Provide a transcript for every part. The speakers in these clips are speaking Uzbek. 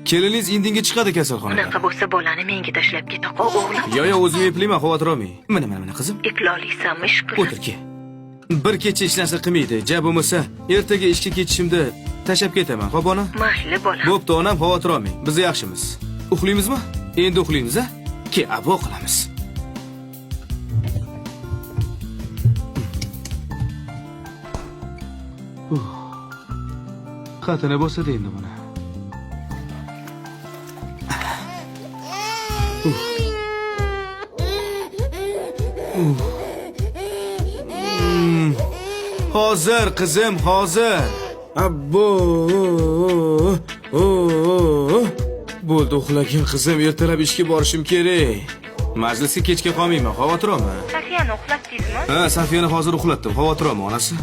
Keliningiz indinga chiqadi kasalxonadan. Unaqa bo'lsa bolani menga tashlab keta qol o'g'lim. Yo, o'zim eplayman, xavotir olmang. Mana qizim. Eploliysanmi ish qilib? O'tir ke. Bir kecha hech narsa qilmaydi. Ja bo'lmasa, ertaga ishga ketishimda tashab ketaman, xo'p ona? Mayli bolam. Bo'pti, onam, xavotir olmang. Biz yaxshimiz. Uxlaymizmi? Endi uxlaymiz, a? Ke, abo qilamiz. Qatana bo'lsa-da endi buni. Hozir qizim, hozir. Abbo. Bo'ldi, uxlagin qizim, ertalab ishga borishim kerak. Majlisga kechga qolmayman, xavotir olma. Safiyani uxlatdingizmi? Ha, Safiyani hozir uxlatdim, xavotir olma onasi.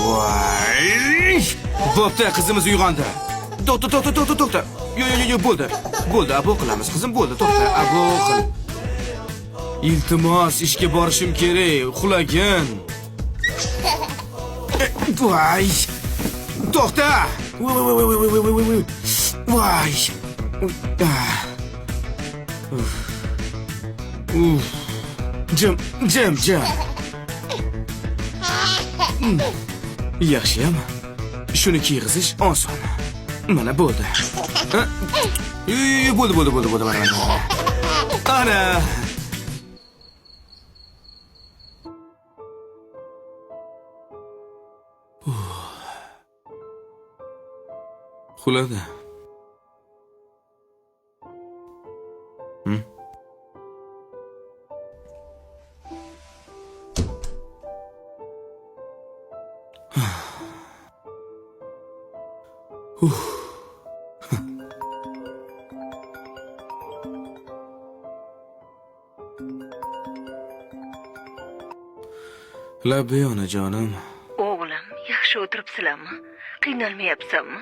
Voy! Bo'pti, qizimiz uyg'ondi. To'xta. Yo, bo'ldi. Bo'ldi, abo qilamiz, qizim, bo'ldi, to'xta, abo qil. Iltimos, ishga borishim kerak, uxlagin. Voy! To'xta! Voy! Jim. Yaxshiyam. Shuni kiyg'izish oson. Mana bo'ldi. Bo'ldi. Mana. Ana. Uxladi. Labbay onajonim. O'g'lim, yaxshi o'tiribsizlarmi? Qiynalmayapsanmi?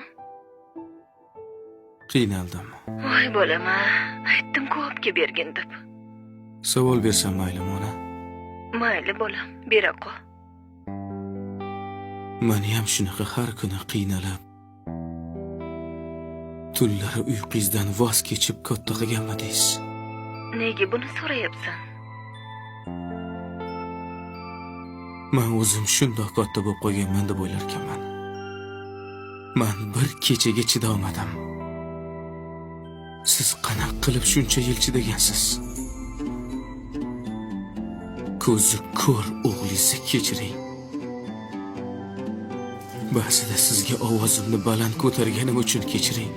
Qiynaldim. Voy bolam, aytdim-ku obga bergin deb. Savol bersam maylimi ona? Mayli bolam, bera qol. Meni ham shunaqa har kuni qiynalib, tunlari uyqungizdan voz kechib katta qilganmidingiz? Nega buni so'rayapsan? Men o'zim shundoq katta bo'lib qolganman deb o'ylar ekanman. Men bir kechaga chidolmadim. Siz qanaqa qilib shuncha yil chidagansiz? Ko'zi ko'r o'g'lingizni kechiring. Ba'zida sizga ovozimni baland ko'targanim uchun kechiring.